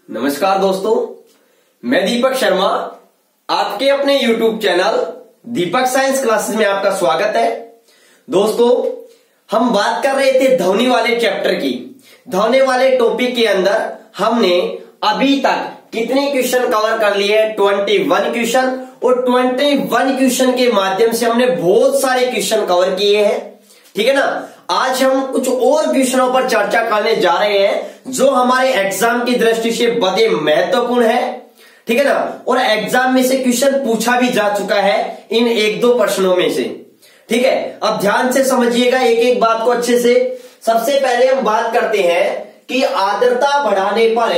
नमस्कार दोस्तों, मैं दीपक शर्मा आपके अपने YouTube चैनल दीपक साइंस क्लासेस में आपका स्वागत है। दोस्तों, हम बात कर रहे थे ध्वनि वाले चैप्टर की। ध्वनि वाले टॉपिक के अंदर हमने अभी तक कितने क्वेश्चन कवर कर लिए? 21 क्वेश्चन, और 21 क्वेश्चन के माध्यम से हमने बहुत सारे क्वेश्चन कवर किए हैं। ठीक है ना। आज हम कुछ और क्वेश्चनों पर चर्चा करने जा रहे हैं जो हमारे एग्जाम की दृष्टि से बड़े महत्वपूर्ण है। ठीक है ना। और एग्जाम में से क्वेश्चन पूछा भी जा चुका है इन एक दो प्रश्नों में से। ठीक है, अब ध्यान से समझिएगा एक एक बात को अच्छे से। सबसे पहले हम बात करते हैं कि आर्द्रता बढ़ाने पर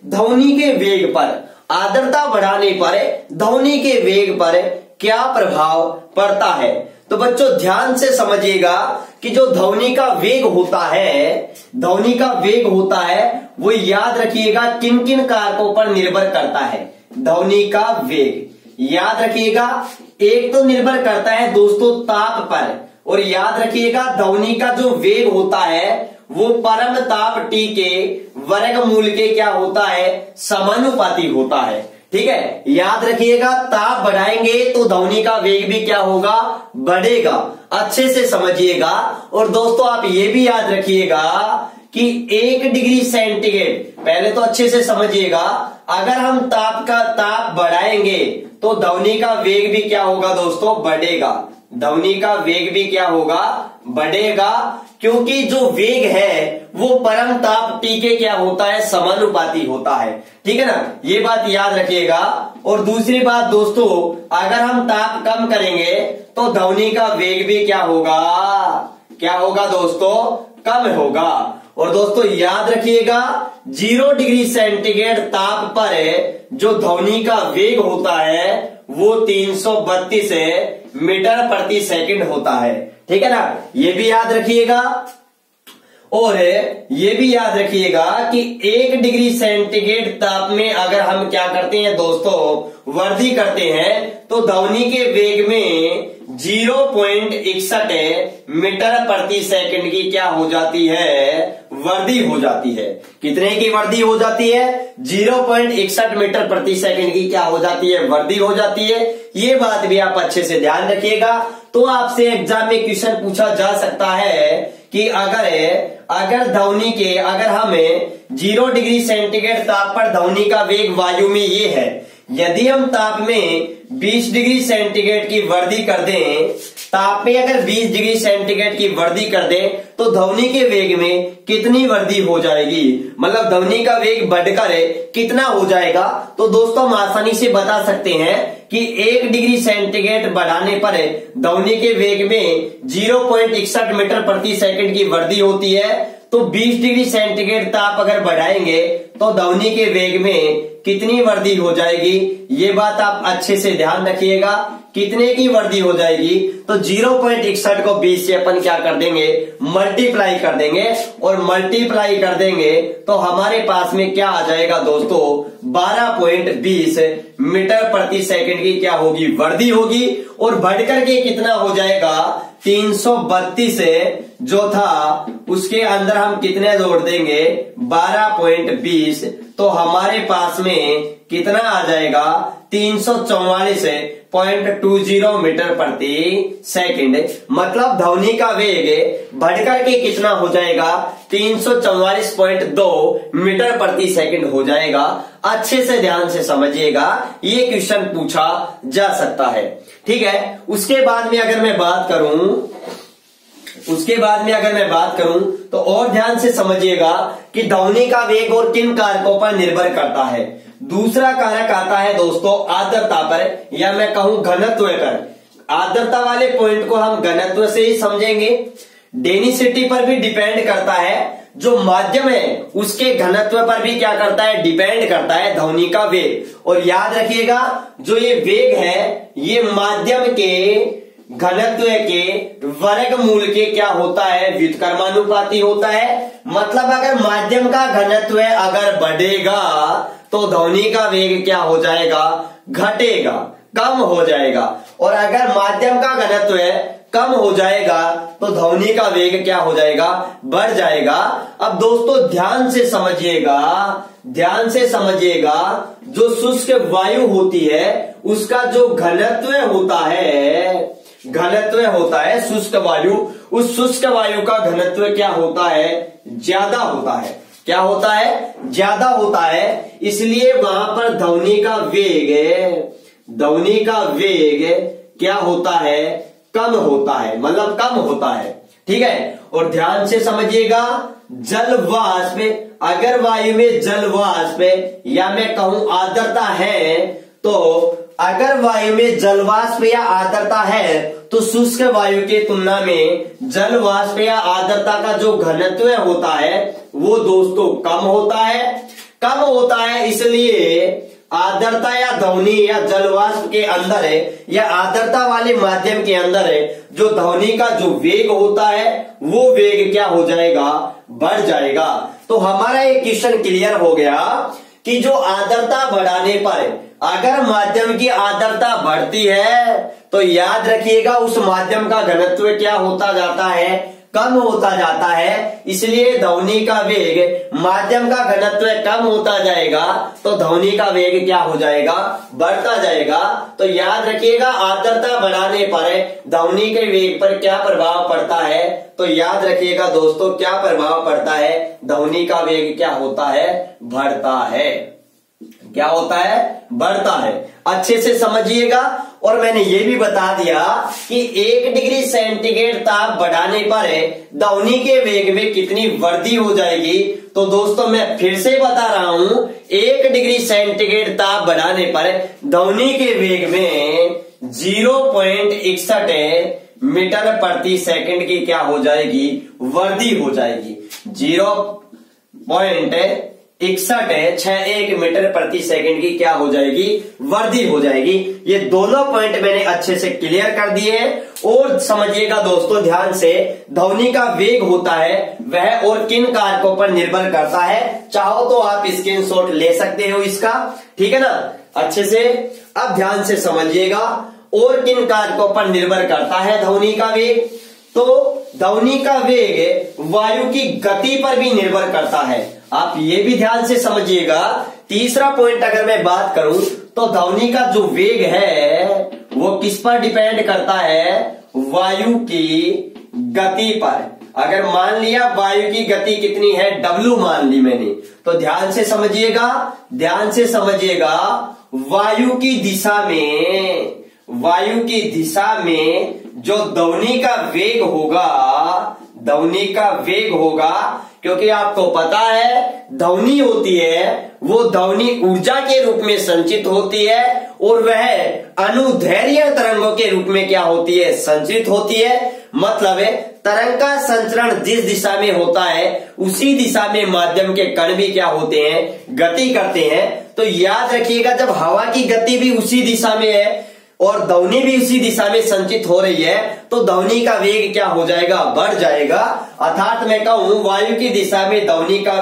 ध्वनि के वेग पर, आर्द्रता बढ़ाने पर ध्वनि के वेग पर क्या प्रभाव पड़ता है। तो बच्चों ध्यान से समझिएगा कि जो ध्वनि का वेग होता है, ध्वनि का वेग होता है वो याद रखिएगा किन किन कारकों पर निर्भर करता है। ध्वनि का वेग याद रखिएगा, एक तो निर्भर करता है दोस्तों ताप पर, और याद रखिएगा ध्वनि का जो वेग होता है वो परम ताप T के वर्गमूल के क्या होता है, समानुपाती होता है। ठीक है, याद रखिएगा ताप बढ़ाएंगे तो ध्वनि का वेग भी क्या होगा, बढ़ेगा। अच्छे से समझिएगा। और दोस्तों आप ये भी याद रखिएगा कि 1 डिग्री सेंटीग्रेड, पहले तो अच्छे से समझिएगा, अगर हम ताप बढ़ाएंगे तो ध्वनि का वेग भी क्या होगा दोस्तों, बढ़ेगा। ध्वनि का वेग भी क्या होगा, बढ़ेगा, क्योंकि जो वेग है वो परम ताप T के क्या होता है, समानुपाती होता है। ठीक है ना, ये बात याद रखिएगा। और दूसरी बात दोस्तों, अगर हम ताप कम करेंगे तो ध्वनि का वेग भी क्या होगा, क्या होगा दोस्तों, कम होगा। और दोस्तों याद रखिएगा 0 डिग्री सेंटीग्रेड ताप पर जो ध्वनि का वेग होता है वो 332 मीटर प्रति सेकंड होता है। ठीक है ना, ये भी याद रखिएगा। और ये भी याद रखिएगा कि 1 डिग्री सेंटीग्रेड ताप में अगर हम क्या करते हैं दोस्तों, वृद्धि करते हैं तो ध्वनि के वेग में 0.61 मीटर प्रति सेकंड की क्या हो जाती है, वृद्धि हो जाती है। कितने की वृद्धि हो जाती है, 0.61 मीटर प्रति सेकंड की क्या हो जाती है, वृद्धि हो जाती है। ये बात भी आप अच्छे से ध्यान रखिएगा। तो आपसे एग्जाम में क्वेश्चन पूछा जा सकता है कि अगर ध्वनि के, अगर हमें 0 डिग्री सेंटीग्रेड ताप पर ध्वनि का वेग वायु में ये है, यदि हम ताप में 20 डिग्री सेंटीग्रेड की वृद्धि कर दें, ताप में अगर 20 डिग्री सेंटीग्रेड की वृद्धि कर दें तो ध्वनि के वेग में कितनी वृद्धि हो जाएगी, मतलब ध्वनि का वेग बढ़कर कितना हो जाएगा। तो दोस्तों हम आसानी से बता सकते हैं कि 1 डिग्री सेंटीग्रेड बढ़ाने पर ध्वनि के वेग में 0.61 मीटर प्रति सेकंड की वृद्धि होती है। तो 20 डिग्री सेंटीग्रेड ताप अगर बढ़ाएंगे तो ध्वनि के वेग में कितनी वृद्धि हो जाएगी, ये बात आप अच्छे से ध्यान रखिएगा। कितने की वृद्धि हो जाएगी, तो 0.61 को 20 से अपन क्या कर देंगे, मल्टीप्लाई कर देंगे, और मल्टीप्लाई कर देंगे तो हमारे पास में क्या आ जाएगा दोस्तों, 12.20 मीटर प्रति सेकंड की क्या होगी, वृद्धि होगी। और बढ़कर के कितना हो जाएगा, 332 जो था उसके अंदर हम कितने जोड़ देंगे, 12.20, तो हमारे पास में कितना आ जाएगा, 344.20 मीटर प्रति सेकंड। मतलब ध्वनि का वेग बढ़कर के कितना हो जाएगा, 344.2 मीटर प्रति सेकंड हो जाएगा। अच्छे से ध्यान से समझिएगा, ये क्वेश्चन पूछा जा सकता है। ठीक है, उसके बाद में अगर मैं बात करूं तो और ध्यान से समझिएगा कि ध्वनि का वेग और किन कारकों पर निर्भर करता है। दूसरा कारक आता है दोस्तों आर्द्रता पर, या मैं कहूं घनत्व पर। आर्द्रता वाले पॉइंट को हम घनत्व से ही समझेंगे। डेंसिटी पर भी डिपेंड करता है, जो माध्यम है उसके घनत्व पर भी क्या करता है, डिपेंड करता है ध्वनि का वेग। और याद रखिएगा जो ये वेग है ये माध्यम के घनत्व के वर्गमूल के क्या होता है, व्युत्क्रमानुपाती होता है। मतलब अगर माध्यम का घनत्व अगर बढ़ेगा तो ध्वनि का वेग क्या हो जाएगा, घटेगा, कम हो जाएगा। और अगर माध्यम का घनत्व कम हो जाएगा तो ध्वनि का वेग क्या हो जाएगा, बढ़ जाएगा। अब दोस्तों ध्यान से समझिएगा, ध्यान से समझिएगा, जो शुष्क वायु होती है उसका जो घनत्व होता है, घनत्व होता है शुष्क वायु, उस शुष्क वायु का घनत्व क्या होता है, ज्यादा होता है। क्या होता है, ज्यादा होता है। इसलिए वहां पर ध्वनि का वेग, ध्वनि का वेग क्या होता है, कम होता है, मतलब कम होता है। ठीक है। और ध्यान से समझिएगा, जल वाष्प, अगर वायु में जल वाष्प या मैं कहूं आर्द्रता है, तो अगर वायु में जल वाष्प या आर्द्रता है तो शुष्क वायु के तुलना में जल वाष्प या आर्द्रता का जो घनत्व होता है वो दोस्तों कम होता है, कम होता है। इसलिए आर्द्रता या ध्वनि या जल वाष्प के अंदर है या आर्द्रता वाले माध्यम के अंदर है, जो ध्वनि का जो वेग होता है वो वेग क्या हो जाएगा, बढ़ जाएगा। तो हमारा ये क्वेश्चन क्लियर हो गया कि जो आर्द्रता बढ़ाने पर अगर माध्यम की आर्द्रता बढ़ती है तो याद रखिएगा उस माध्यम का घनत्व क्या होता जाता है, कम होता जाता है। इसलिए ध्वनि का वेग, माध्यम का घनत्व कम होता जाएगा तो ध्वनि का वेग क्या हो जाएगा, बढ़ता जाएगा। तो याद रखिएगा आर्द्रता बढ़ाने पर ध्वनि के वेग पर क्या प्रभाव पड़ता है, तो याद रखिएगा दोस्तों क्या प्रभाव पड़ता है, ध्वनि का वेग क्या होता है, बढ़ता है। क्या होता है, बढ़ता है। अच्छे से समझिएगा। और मैंने ये भी बता दिया कि 1 डिग्री सेंटीग्रेड ताप बढ़ाने पर ध्वनि के वेग में कितनी वृद्धि हो जाएगी। तो दोस्तों मैं फिर से बता रहा हूं, 1 डिग्री सेंटीग्रेड ताप बढ़ाने पर ध्वनि के वेग में 0.61 मीटर प्रति सेकंड की क्या हो जाएगी, वृद्धि हो जाएगी। 0.61 मीटर प्रति सेकंड की क्या हो जाएगी, वृद्धि हो जाएगी। ये दोनों पॉइंट मैंने अच्छे से क्लियर कर दिए हैं। और समझिएगा दोस्तों ध्यान से, ध्वनि का वेग होता है वह और किन कारकों पर निर्भर करता है। चाहो तो आप स्क्रीनशॉट ले सकते हो इसका, ठीक है ना, अच्छे से। अब ध्यान से समझिएगा, और किन कारकों पर निर्भर करता है ध्वनि का वेग। तो ध्वनि का वेग वायु की गति पर भी निर्भर करता है। आप ये भी ध्यान से समझिएगा। तीसरा पॉइंट अगर मैं बात करूं तो ध्वनि का जो वेग है वो किस पर डिपेंड करता है, वायु की गति पर। अगर मान लिया वायु की गति कितनी है, W मान ली मैंने, तो ध्यान से समझिएगा, ध्यान से समझिएगा, वायु की दिशा में, वायु की दिशा में जो ध्वनि का वेग होगा, ध्वनि का वेग होगा, क्योंकि आपको पता है ध्वनि होती है वो ध्वनि ऊर्जा के रूप में संचित होती है और वह अनुदैर्घ्य तरंगों के रूप में क्या होती है, संचित होती है। मतलब है तरंग का संचरण जिस दिशा में होता है उसी दिशा में माध्यम के कण भी क्या होते हैं, गति करते हैं। तो याद रखिएगा जब हवा की गति भी उसी दिशा में है और ध्वनि भी उसी दिशा में संचित हो रही है तो ध्वनि का वेग क्या हो जाएगा, बढ़ जाएगा। अर्थात मैं कहूं वायु की दिशा में ध्वनि का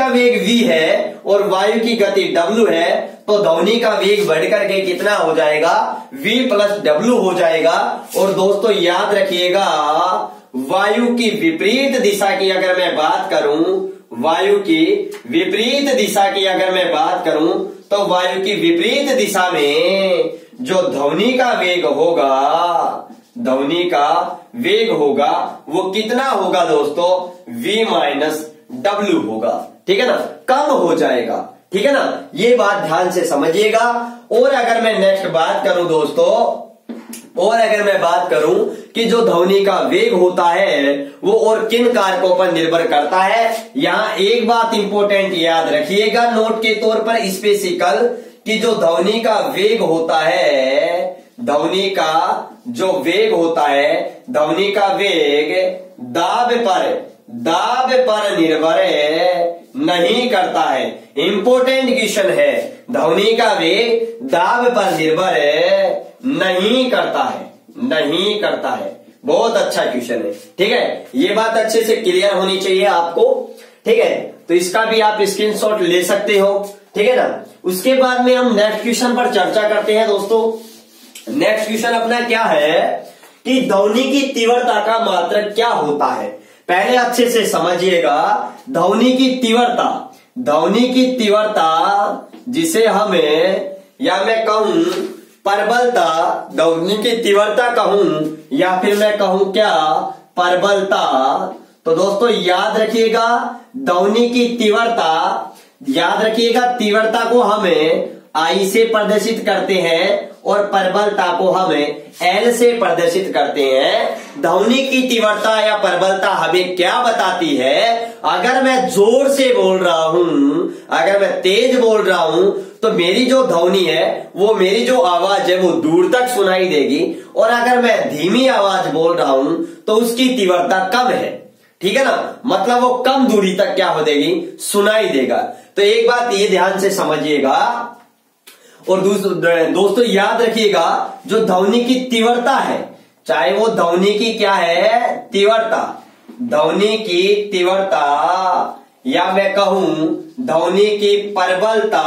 वेग v है और वायु की गति w है, तो ध्वनि का वेग बढ़ करके कितना हो जाएगा, v प्लस w हो जाएगा। और दोस्तों याद रखिएगा वायु की विपरीत दिशा की अगर मैं बात करूं, वायु की विपरीत दिशा की अगर मैं बात करूं तो वायु की विपरीत दिशा में जो ध्वनि का वेग होगा, ध्वनि का वेग होगा वो कितना होगा दोस्तों, v माइनस w होगा, ठीक है ना, कम हो जाएगा, ठीक है ना। ये बात ध्यान से समझिएगा। और अगर मैं नेक्स्ट बात करूं दोस्तों, और अगर मैं बात करूं कि जो ध्वनि का वेग होता है वो और किन कारकों पर निर्भर करता है, यहां एक बात इंपॉर्टेंट याद रखिएगा नोट के तौर पर स्पेसिकल, कि जो ध्वनि का वेग होता है, ध्वनि का जो वेग होता है, ध्वनि का वेग दाब पर निर्भर नहीं करता है। इंपॉर्टेंट क्वेश्चन है, ध्वनि का वेग दाब पर निर्भर नहीं करता है, नहीं करता है। बहुत अच्छा क्वेश्चन है, ठीक है, ये बात अच्छे से क्लियर होनी चाहिए आपको, ठीक है। तो इसका भी आप स्क्रीनशॉट ले सकते हो, ठीक है ना। उसके बाद में हम नेक्स्ट क्वेश्चन पर चर्चा करते हैं दोस्तों। नेक्स्ट क्वेश्चन अपना क्या है कि ध्वनि की तीव्रता का मात्रक क्या होता है। पहले अच्छे से समझिएगा, ध्वनि की तीव्रता जिसे हमें, या मैं कहूं प्रबलता, ध्वनि की तीव्रता कहूं या फिर मैं कहूं क्या, प्रबलता। तो दोस्तों याद रखिएगा, ध्वनि की तीव्रता, याद रखिएगा तीव्रता को हमें आई से प्रदर्शित करते हैं और प्रबलता को हमें एल से प्रदर्शित करते हैं। ध्वनि की तीव्रता या प्रबलता हमें क्या बताती है, अगर मैं जोर से बोल रहा हूं, अगर मैं तेज बोल रहा हूं, तो मेरी जो ध्वनि है, वो मेरी जो आवाज है वो दूर तक सुनाई देगी, और अगर मैं धीमी आवाज बोल रहा हूं तो उसकी तीव्रता कम है। ठीक है ना, मतलब वो कम दूरी तक क्या हो देगी, सुनाई देगा। तो एक बात ये ध्यान से समझिएगा, और दोस्तों याद रखिएगा, जो ध्वनि की तीव्रता है, चाहे वो ध्वनि की क्या है, तीव्रता, ध्वनि की तीव्रता या मैं कहूं ध्वनि की प्रबलता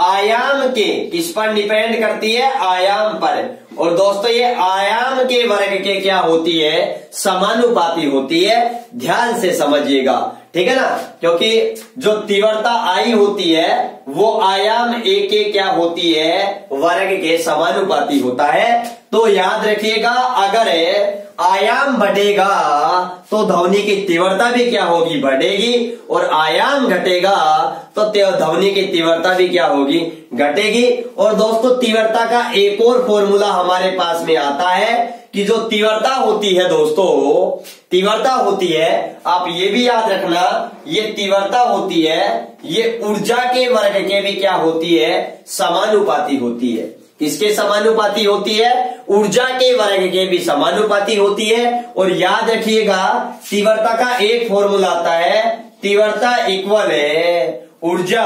आयाम के, किस पर डिपेंड करती है, आयाम पर। और दोस्तों ये आयाम के वर्ग के क्या होती है, समानुपाती होती है। ध्यान से समझिएगा, ठीक है ना, क्योंकि जो तीव्रता आई होती है वो आयाम ए के क्या होती है, वर्ग के समानुपाती होता है। तो याद रखिएगा, अगर आयाम बढ़ेगा तो ध्वनि की तीव्रता भी क्या होगी, बढ़ेगी, और आयाम घटेगा तो ध्वनि की तीव्रता भी क्या होगी, घटेगी। और दोस्तों तीव्रता का एक और फॉर्मूला हमारे पास में आता है कि जो तीव्रता होती है दोस्तों, तीव्रता होती है, आप ये भी याद रखना, ये तीव्रता होती है, ये ऊर्जा के वर्ग के भी क्या होती है, समानुपाती होती है। किसके समानुपाती होती है, ऊर्जा के वर्ग के भी समानुपाती होती है। और याद रखिएगा, तीव्रता का एक फॉर्मूला आता है, तीव्रता इक्वल है ऊर्जा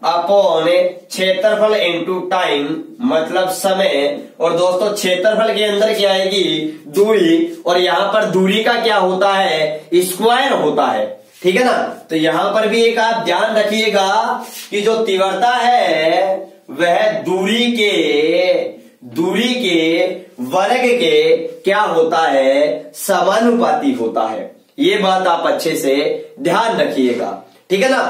अपॉन क्षेत्रफल इनटू टाइम, मतलब समय। और दोस्तों क्षेत्रफल के अंदर क्या आएगी, दूरी, और यहां पर दूरी का क्या होता है, स्क्वायर होता है। ठीक है ना, तो यहां पर भी एक आप ध्यान रखिएगा कि जो तीव्रता है वह दूरी के वर्ग के क्या होता है, समानुपाती होता है। ये बात आप अच्छे से ध्यान रखिएगा, ठीक है ना।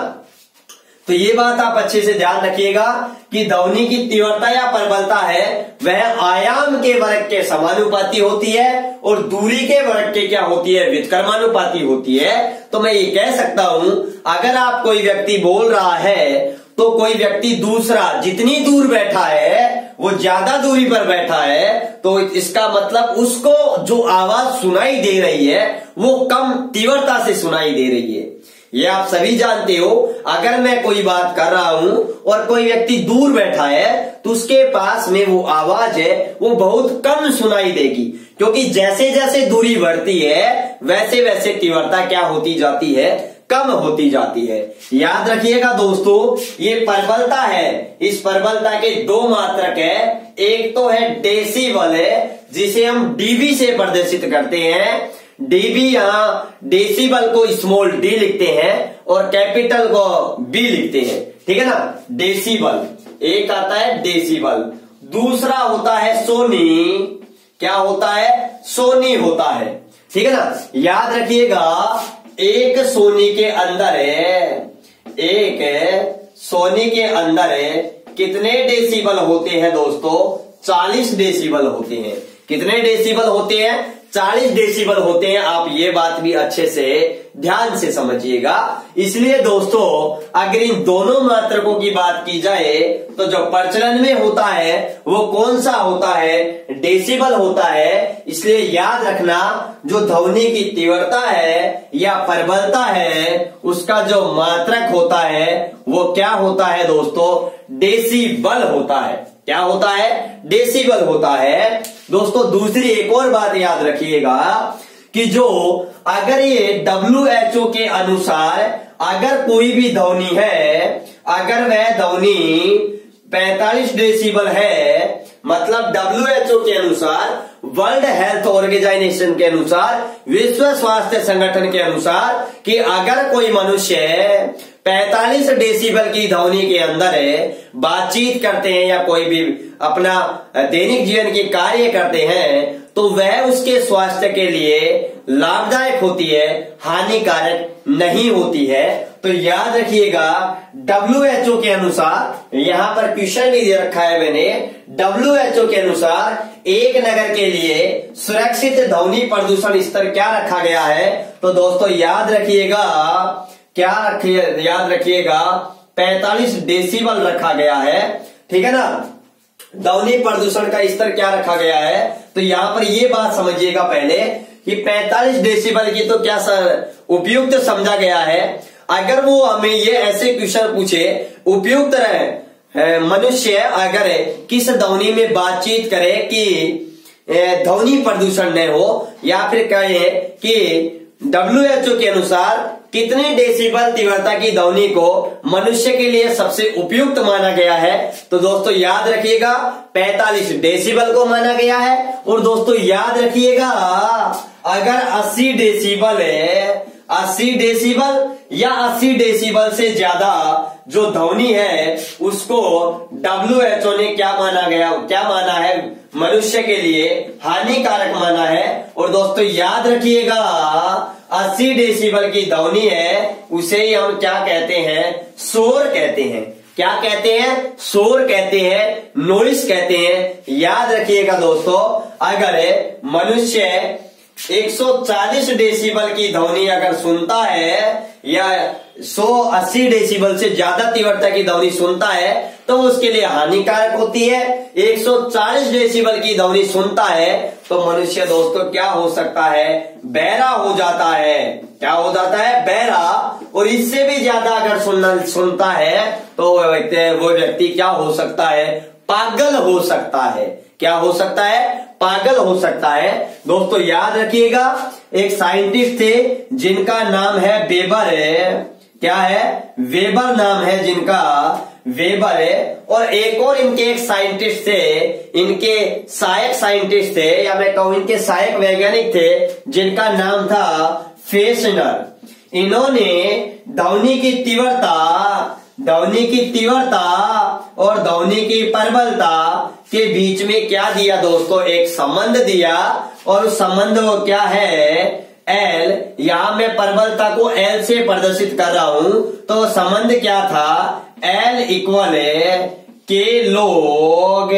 तो ये बात आप अच्छे से ध्यान रखिएगा कि ध्वनि की तीव्रता या प्रबलता है वह आयाम के वर्ग के समानुपाती होती है और दूरी के वर्ग के क्या होती है, व्युत्क्रमानुपाती होती है। तो मैं ये कह सकता हूं, अगर आप कोई व्यक्ति बोल रहा है तो कोई व्यक्ति दूसरा जितनी दूर बैठा है वो ज्यादा दूरी पर बैठा है, तो इसका मतलब उसको जो आवाज सुनाई दे रही है वो कम तीव्रता से सुनाई दे रही है। ये आप सभी जानते हो। अगर मैं कोई बात कर रहा हूं और कोई व्यक्ति दूर बैठा है तो उसके पास में वो आवाज है वो बहुत कम सुनाई देगी, क्योंकि जैसे जैसे दूरी बढ़ती है वैसे वैसे तीव्रता क्या होती जाती है, कम होती जाती है। याद रखिएगा दोस्तों, ये प्रबलता है, इस प्रबलता के दो मात्रक है। एक तो है डेसिबल है, जिसे हम डीबी से प्रदर्शित करते हैं। डीबी, यहां डेसिबल को स्मॉल डी लिखते हैं और कैपिटल को बी लिखते हैं, ठीक है ना। डेसिबल एक आता है डेसिबल, दूसरा होता है सोनी। क्या होता है, सोनी होता है, ठीक है ना। याद रखिएगा, एक सोनी के अंदर कितने डेसिबल होते हैं दोस्तों, 40 डेसिबल होते हैं। कितने डेसिबल होते हैं, 40 डेसिबल होते हैं। आप ये बात भी अच्छे से ध्यान से समझिएगा। इसलिए दोस्तों, अगर इन दोनों मात्रकों की बात की जाए तो जो प्रचलन में होता है वो कौन सा होता है, डेसिबल होता है। इसलिए याद रखना, जो ध्वनि की तीव्रता है या प्रबलता है उसका जो मात्रक होता है वो क्या होता है दोस्तों, डेसिबल होता है। क्या होता है, डेसिबल होता है। दोस्तों दूसरी एक और बात याद रखिएगा कि जो अगर ये WHO के अनुसार अगर कोई भी ध्वनि है, अगर वह ध्वनि 45 डेसिबल है, मतलब WHO के अनुसार, वर्ल्ड हेल्थ ऑर्गेनाइजेशन के अनुसार, विश्व स्वास्थ्य संगठन के अनुसार, कि अगर कोई मनुष्य 45 डेसिबल की ध्वनि के अंदर बातचीत करते हैं या कोई भी अपना दैनिक जीवन के कार्य करते हैं तो वह उसके स्वास्थ्य के लिए लाभदायक होती है, हानिकारक नहीं होती है। तो याद रखिएगा WHO के अनुसार, यहां पर क्वेश्चन भी दे रखा है मैंने, WHO के अनुसार एक नगर के लिए सुरक्षित ध्वनि प्रदूषण स्तर क्या रखा गया है? तो दोस्तों याद रखिएगा, याद रखिएगा 45 डेसिबल रखा गया है, ठीक है ना। ध्वनि प्रदूषण का स्तर क्या रखा गया है? तो यहां पर ये बात समझिएगा पहले कि 45 डेसिबल की तो क्या उपयुक्त समझा गया है। अगर वो हमें ये ऐसे क्वेश्चन पूछे, उपयुक्त रहे मनुष्य अगर किस ध्वनि में बातचीत करे कि ध्वनि प्रदूषण न हो, या फिर कहे कि WHO के अनुसार कितने डेसिबल तीव्रता की ध्वनि को मनुष्य के लिए सबसे उपयुक्त माना गया है? तो दोस्तों याद रखिएगा 45 डेसिबल को माना गया है। और दोस्तों याद रखिएगा अगर 80 डेसिबल है, 80 डेसिबल या 80 डेसिबल से ज्यादा जो ध्वनि है उसको WHO ने क्या माना है? मनुष्य के लिए हानिकारक माना है। और दोस्तों याद रखिएगा 80 डेसिबल की ध्वनि है उसे ही हम क्या कहते हैं? शोर कहते हैं। क्या कहते हैं? शोर कहते हैं, नॉइस कहते हैं। याद रखिएगा दोस्तों अगर मनुष्य 140 डेसिबल की ध्वनि अगर सुनता है या 180 डेसिबल से ज्यादा तीव्रता की ध्वनि सुनता है तो उसके लिए हानिकारक होती है। 140 डेसिबल की ध्वनि सुनता है तो मनुष्य दोस्तों क्या हो सकता है? बहरा हो जाता है। क्या हो जाता है? बहरा। और इससे भी ज्यादा अगर सुनता है तो वो व्यक्ति क्या हो सकता है? पागल हो सकता है। क्या हो सकता है? पागल हो सकता है। दोस्तों याद रखिएगा एक साइंटिस्ट थे जिनका नाम है वेबर है। क्या है? वेबर नाम है जिनका, वेबर है। और एक और इनके एक साइंटिस्ट थे, इनके सहायक साइंटिस्ट थे या मैं कहूं इनके सहायक वैज्ञानिक थे जिनका नाम था फेशनर। इन्होंने ध्वनि की तीव्रता और ध्वनि की प्रबलता के बीच में क्या दिया दोस्तों? एक संबंध दिया। और उस संबंध वो क्या है? L। यहां मैं प्रबलता को L से प्रदर्शित कर रहा हूं तो संबंध क्या था? L equal K log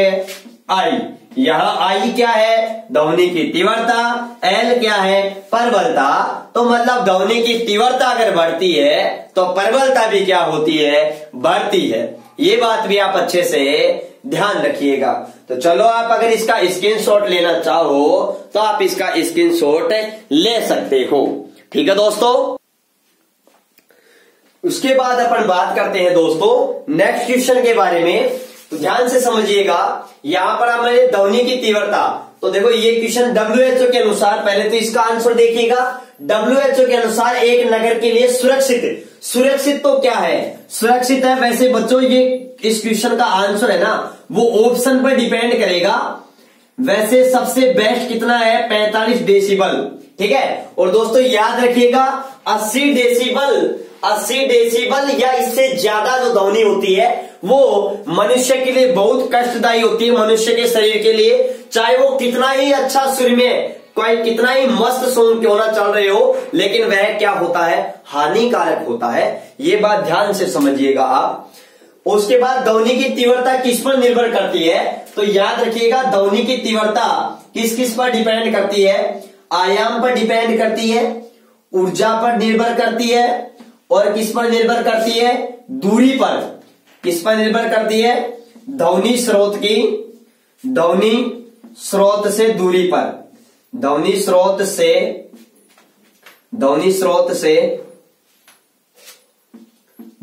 I। यहाँ I क्या है? ध्वनि की तीव्रता, L क्या है? प्रबलता। तो मतलब ध्वनि की तीव्रता अगर बढ़ती है तो प्रबलता भी क्या होती है? बढ़ती है। ये बात भी आप अच्छे से ध्यान रखिएगा। तो चलो आप अगर इसका स्क्रीनशॉट लेना चाहो तो आप इसका स्क्रीनशॉट ले सकते हो, ठीक है दोस्तों। उसके बाद अपन बात करते हैं दोस्तों नेक्स्ट क्वेश्चन के बारे में। तो ध्यान से समझिएगा, यहां पर हमारे ध्वनि की तीव्रता, तो देखो ये क्वेश्चन WHO के अनुसार, पहले तो इसका आंसर देखिएगा। WHO के अनुसार एक नगर के लिए सुरक्षित तो क्या है? सुरक्षित है। वैसे बच्चों ये इस क्वेश्चन का आंसर है ना वो ऑप्शन पर डिपेंड करेगा। वैसे सबसे बेस्ट कितना है? 45 डेसिबल, ठीक है। और दोस्तों याद रखिएगा 80 डेसिबल या इससे ज्यादा जो ध्वनि होती है वो मनुष्य के लिए बहुत कष्टदायी होती है, मनुष्य के शरीर के लिए। चाहे वो कितना ही अच्छा सुर में, कोई कितना ही मस्त सॉन्ग क्यों ना चल रहे हो, लेकिन वह क्या होता है? हानिकारक होता है। ये बात ध्यान से समझिएगा आप। उसके बाद ध्वनि की तीव्रता किस पर निर्भर करती है? तो याद रखिएगा ध्वनि की तीव्रता किस पर डिपेंड करती है? आयाम पर डिपेंड करती है, ऊर्जा पर निर्भर करती है, और किस पर निर्भर करती है? दूरी पर। किस पर निर्भर करती है? ध्वनि स्रोत से दूरी पर। ध्वनि स्रोत से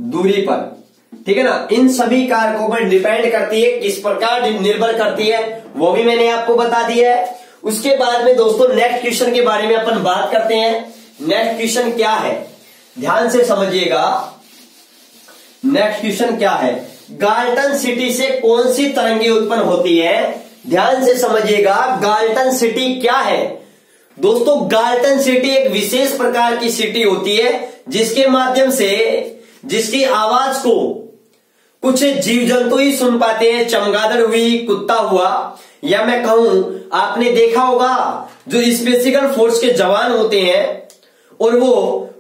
दूरी पर, ठीक है ना। इन सभी कारकों पर डिपेंड करती है। किस प्रकार निर्भर करती है वो भी मैंने आपको बता दिया है। उसके बाद में दोस्तों नेक्स्ट क्वेश्चन के बारे में अपन बात करते हैं। नेक्स्ट क्वेश्चन क्या है? ध्यान से समझिएगा। नेक्स्ट क्वेश्चन क्या है? गाल्टन सिटी से कौन सी तरंगे उत्पन्न होती है? ध्यान से समझिएगा, गाल्टन सिटी क्या है? दोस्तों गाल्टन सिटी एक विशेष प्रकार की सिटी होती है जिसके माध्यम से जिसकी आवाज को कुछ जीव जंतु ही सुन पाते हैं, चमगादड़ हुई, कुत्ता हुआ, या मैं कहूं आपने देखा होगा जो स्पेशल फोर्स के जवान होते हैं और वो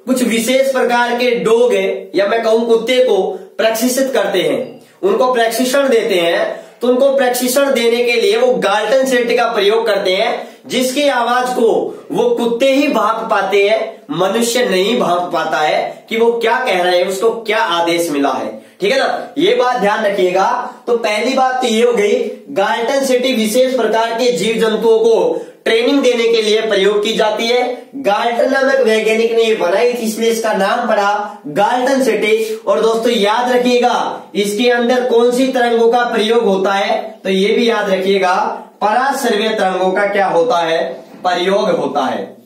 कुछ विशेष प्रकार के डॉग या मैं कहूं कुत्ते को प्रशिक्षित करते हैं, उनको प्रशिक्षण देते हैं, तो उनको प्रशिक्षण देने के लिए वो गाल्टन सेट का प्रयोग करते हैं, जिसकी आवाज को वो कुत्ते ही भांप पाते हैं, मनुष्य नहीं भांप पाता है कि वो क्या कह रहे हैं, उसको क्या आदेश मिला है। ठीक है ना, ये बात ध्यान रखिएगा। तो पहली बात तो ये हो गई, गाल्टन सिटी विशेष प्रकार के जीव जंतुओं को ट्रेनिंग देने के लिए प्रयोग की जाती है। गाल्टन नामक वैज्ञानिक ने ये बनाई थी, इसलिए इसका नाम पड़ा गाल्टन सिटी। और दोस्तों याद रखिएगा इसके अंदर कौन सी तरंगों का प्रयोग होता है, तो ये भी याद रखिएगा पराश्रव्य तरंगों का क्या होता है, प्रयोग होता है।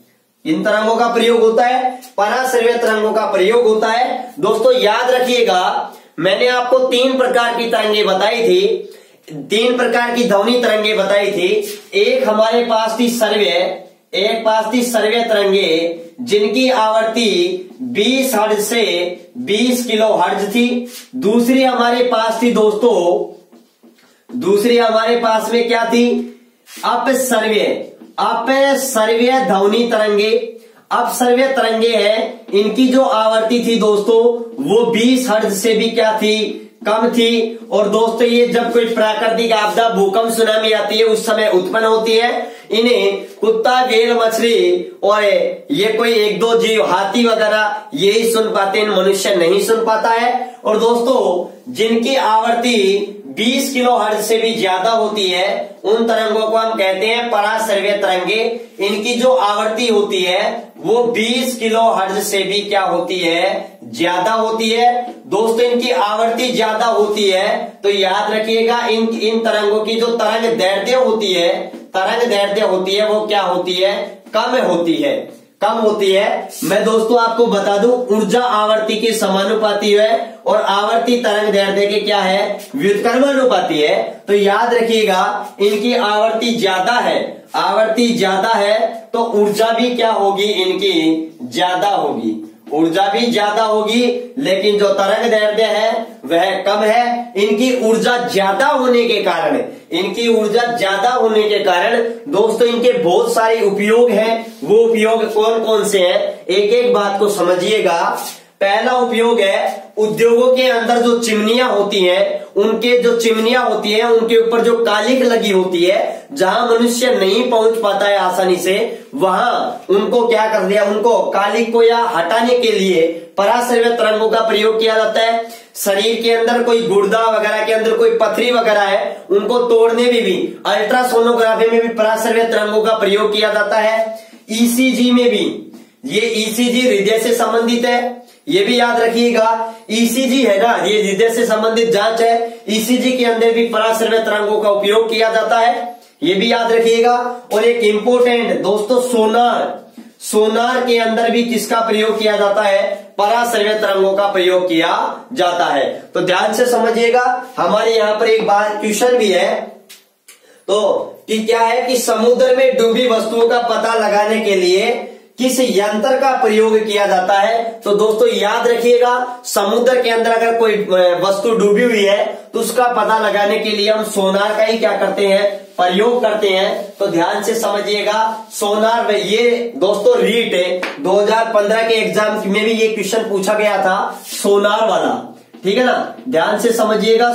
इन तरंगों का प्रयोग होता है, पराश्रव्य तरंगों का प्रयोग होता है। दोस्तों याद रखिएगा मैंने आपको 3 प्रकार की तरंगे बताई थी, 3 प्रकार की ध्वनि तरंगे बताई थी। एक हमारे पास थी सर्वे तरंगे जिनकी आवृत्ति 20 हर्ट्ज से 20 किलो हर्ट्ज थी। दूसरी हमारे पास थी दोस्तों, दूसरी हमारे पास में क्या थी, अपसर्व्य ध्वनि तरंगे। अपसर्व्य तरंगे है, इनकी जो आवृत्ति थी दोस्तों वो 20 हर्ट्ज से भी क्या थी, कम थी। और दोस्तों ये जब कोई प्राकृतिक आपदा, भूकंप, सुनामी आती है उस समय उत्पन्न होती है। इन्हें कुत्ता, गेल, मछली और ये कोई 1-2 जीव, हाथी वगैरह यही सुन पाते हैं, मनुष्य नहीं सुन पाता है। और दोस्तों जिनकी आवृत्ति 20 किलो हर्ट्ज से भी ज्यादा होती है उन तरंगों को हम कहते हैं पराश्रव्य तरंगे। इनकी जो आवृत्ति होती है वो 20 किलो हर्ट्ज से भी क्या होती है, ज्यादा होती है। दोस्तों इनकी आवृत्ति ज्यादा होती है तो याद रखिएगा इन तरंगों की जो तरंग दैर्ध्य होती है वो क्या होती है, कम होती है, कम होती है। मैं दोस्तों आपको बता दूं ऊर्जा आवर्ती के समानुपाती है और आवर्ती तरंग दैर्ध्य के क्या है, व्युत्क्रमानुपाती है। तो याद रखिएगा इनकी आवर्ती ज्यादा है तो ऊर्जा भी क्या होगी, इनकी ज्यादा होगी, ऊर्जा भी ज्यादा होगी। लेकिन जो तरंग दैर्ध्य है वह कम है। इनकी ऊर्जा ज्यादा होने के कारण दोस्तों इनके बहुत सारे उपयोग हैं। वो उपयोग कौन कौन से हैं, एक एक बात को समझिएगा। पहला उपयोग है उद्योगों के अंदर जो चिमनियां होती हैं, उनके ऊपर जो कालिख लगी होती है, जहां मनुष्य नहीं पहुंच पाता है आसानी से, वहां उनको क्या कर दिया, उनको कालिख को या हटाने के लिए पराश्रव्य तरंगों का प्रयोग किया जाता है। शरीर के अंदर कोई गुर्दा वगैरह के अंदर कोई पथरी वगैरह है, उनको तोड़ने में भी अल्ट्रासोनोग्राफी में भी पराश्रव्य तरंगों का प्रयोग किया जाता है। ईसीजी में भी, ये ईसीजी हृदय से संबंधित है, ये भी याद रखिएगा। ईसीजी है ना, ये हृदय से संबंधित जांच है, ईसीजी के अंदर भी पराश्रव्य तरंगों का उपयोग किया जाता है, ये भी याद रखिएगा। और एक इंपोर्टेंट दोस्तों सोनार के अंदर भी किसका प्रयोग किया जाता है, पराश्रव्य तरंगों का प्रयोग किया जाता है। तो ध्यान से समझिएगा। हमारे यहाँ पर एक बार क्वेश्चन भी है, तो कि क्या है कि समुद्र में डूबी वस्तुओं का पता लगाने के लिए किस यंत्र का प्रयोग किया जाता है। तो दोस्तों याद रखिएगा समुद्र के अंदर अगर कोई वस्तु डूबी हुई है तो उसका पता लगाने के लिए हम सोनार का ही क्या करते हैं, प्रयोग करते हैं। तो ध्यान से समझिएगा सोनार में, ये दोस्तों रीट है 2015 के एग्जाम में भी ये क्वेश्चन पूछा गया था, सोनार वाला, ठीक है ना। ध्यान से समझिएगा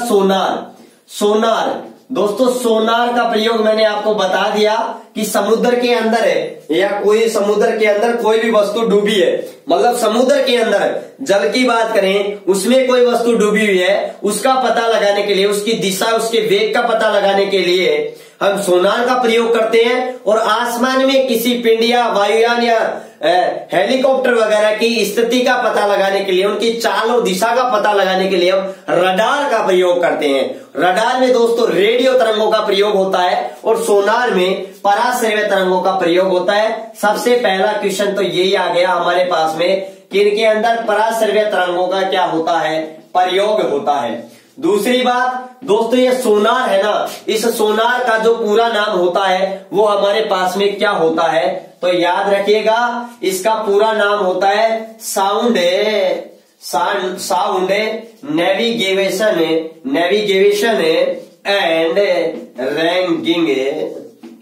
सोनार दोस्तों सोनार का प्रयोग मैंने आपको बता दिया कि समुद्र के अंदर है या कोई समुद्र के अंदर कोई भी वस्तु डूबी है, मतलब समुद्र के अंदर जल की बात करें, उसमें कोई वस्तु डूबी हुई है, उसका पता लगाने के लिए, उसकी दिशा, उसके वेग का पता लगाने के लिए हम सोनार का प्रयोग करते हैं। और आसमान में किसी पिंड या वायुयान या हेलीकॉप्टर वगैरह की स्थिति का पता लगाने के लिए, उनकी चाल और दिशा का पता लगाने के लिए हम रडार का प्रयोग करते हैं। रडार में दोस्तों रेडियो तरंगों का प्रयोग होता है और सोनार में पराश्रव्य तरंगों का प्रयोग होता है। सबसे पहला क्वेश्चन तो यही आ गया हमारे पास में कि इनके अंदर पराश्रव्य तरंगों का क्या होता है, प्रयोग होता है। दूसरी बात दोस्तों ये सोनार है ना, इस सोनार का जो पूरा नाम होता है वो हमारे पास में क्या होता है, तो याद रखिएगा इसका पूरा नाम होता है साउंड नेविगेशन एंड रैंकिंग।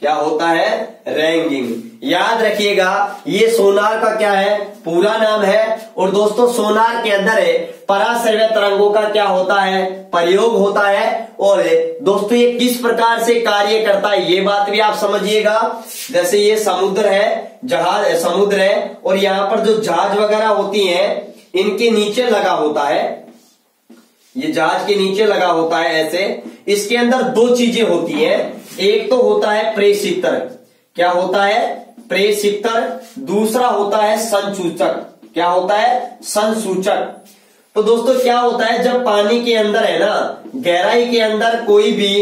क्या होता है? रैंकिंग। याद रखिएगा ये सोनार का क्या है? पूरा नाम है। और दोस्तों सोनार के अंदर पराश्रव्य तरंगों का क्या होता है? प्रयोग होता है। और दोस्तों ये किस प्रकार से कार्य करता है ये बात भी आप समझिएगा। जैसे ये समुद्र है, समुद्र है, और यहाँ पर जो जहाज वगैरह होती हैं इनके नीचे लगा होता है, ये जहाज के नीचे लगा होता है ऐसे। इसके अंदर दो चीजें होती हैं, एक तो होता है प्रेषित्र। क्या होता है? प्रेषित्र। दूसरा होता है संसूचक। क्या होता है? संसूचक। तो दोस्तों क्या होता है, जब पानी के अंदर है ना, गहराई के अंदर कोई भी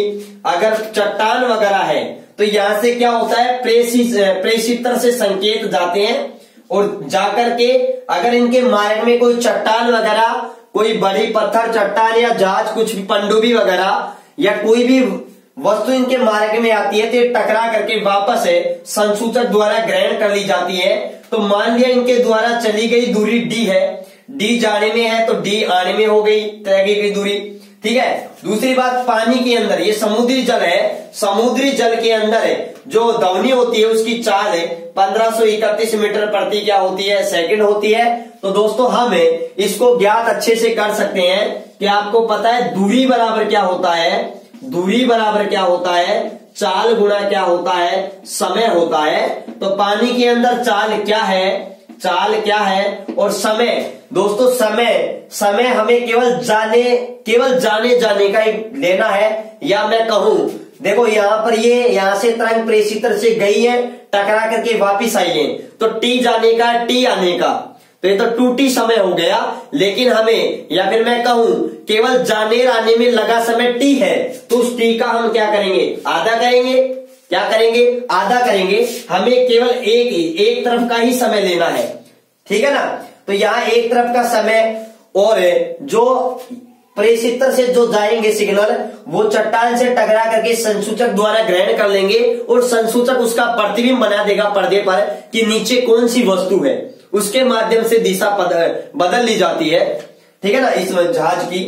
अगर चट्टान वगैरह है तो यहां से क्या होता है, प्रेषित्र से संकेत जाते हैं, और जाकर के अगर इनके मार्ग में कोई चट्टान वगैरह, कोई बड़ी पत्थर चट्टान या जहाज, कुछ भी पनडुब्बी वगैरह या कोई भी वस्तु इनके मार्ग में आती है तो ये टकरा करके वापस संसूचक द्वारा ग्रहण कर ली जाती है। तो मान लिया इनके द्वारा चली गई दूरी डी है, डी जाने में है तो डी आने में हो गई तय की गई दूरी। ठीक है। दूसरी बात, पानी के अंदर ये समुद्री जल है, समुद्री जल के अंदर जो ध्वनि होती है उसकी चाल 1531 मीटर प्रति क्या होती है? सेकंड होती है। तो दोस्तों हम इसको ज्ञात अच्छे से कर सकते हैं कि आपको पता है दूरी बराबर क्या होता है? दूरी बराबर क्या होता है? चाल गुणा क्या होता है? समय होता है। तो पानी के अंदर चाल क्या है? चाल क्या है? और समय, दोस्तों समय हमें केवल जाने जाने का ही लेना है। या मैं कहूं, देखो यहां पर ये यहां से तरंग प्रेषित्र से गई है, टकरा करके वापिस आई है, तो टी जाने का, टी आने का, तो ये तो 2t समय हो गया। लेकिन हमें, या फिर मैं कहूं केवल जाने आने में लगा समय t है, तो उस t का हम क्या करेंगे? आधा करेंगे। क्या करेंगे? आधा करेंगे। हमें केवल एक तरफ का ही समय लेना है। ठीक है ना। तो यहाँ एक तरफ का समय, और जो प्रेषित्र से जो जाएंगे सिग्नल वो चट्टान से टकरा करके संसूचक द्वारा ग्रहण कर लेंगे, और संसूचक उसका प्रतिबिंब बना देगा पर्दे पर कि नीचे कौन सी वस्तु है, उसके माध्यम से दिशा बदल ली जाती है। ठीक है ना, इस जहाज की।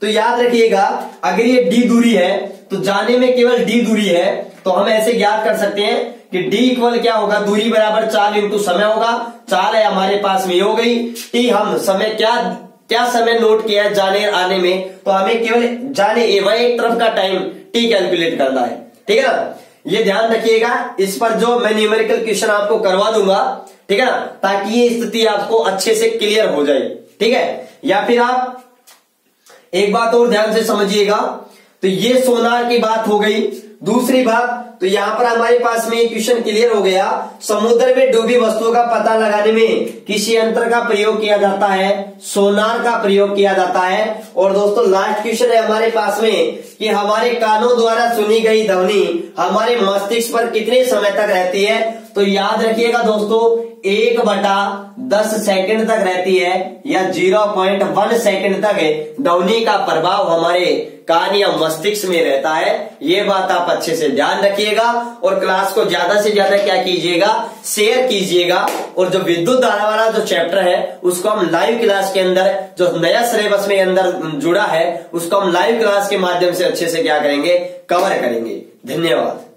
तो याद रखिएगा अगर ये डी दूरी है तो जाने में केवल डी दूरी है, तो हम ऐसे ज्ञात कर सकते हैं कि डी इक्वल क्या होगा? दूरी बराबर चाल इंटू समय होगा। चाल है हमारे पास में हो गई, टी हम समय क्या समय नोट किया है जाने आने में, तो हमें केवल जाने एक तरफ का टाइम टी कैलकुलेट करना है। ठीक है ना, ये ध्यान रखिएगा। इस पर जो मैं न्यूमेरिकल क्वेश्चन आपको करवा दूंगा, ठीक है ना, ताकि ये स्थिति आपको अच्छे से क्लियर हो जाए। ठीक है। या फिर आप एक बात और ध्यान से समझिएगा, तो ये सोनार की बात हो गई। दूसरी बात, तो यहां पर हमारे पास में एक क्वेश्चन क्लियर हो गया, समुद्र में डूबी वस्तुओं का पता लगाने में किसी यंत्र का प्रयोग किया जाता है? सोनार का प्रयोग किया जाता है। और दोस्तों लास्ट क्वेश्चन है हमारे पास में कि हमारे कानों द्वारा सुनी गई ध्वनि हमारे मस्तिष्क पर कितने समय तक रहती है? तो याद रखिएगा दोस्तों 1/10 सेकंड तक रहती है, या 0.1 सेकंड तक ध्वनि का प्रभाव हमारे कान या मस्तिष्क में रहता है। ये बात आप अच्छे से ध्यान रखिएगा, और क्लास को ज्यादा से ज्यादा क्या कीजिएगा? शेयर कीजिएगा। और जो विद्युत धारा वाला जो चैप्टर है उसको हम लाइव क्लास के अंदर, जो नया सिलेबस में अंदर जुड़ा है, उसको हम लाइव क्लास के माध्यम से अच्छे से क्या करेंगे? कवर करेंगे। धन्यवाद।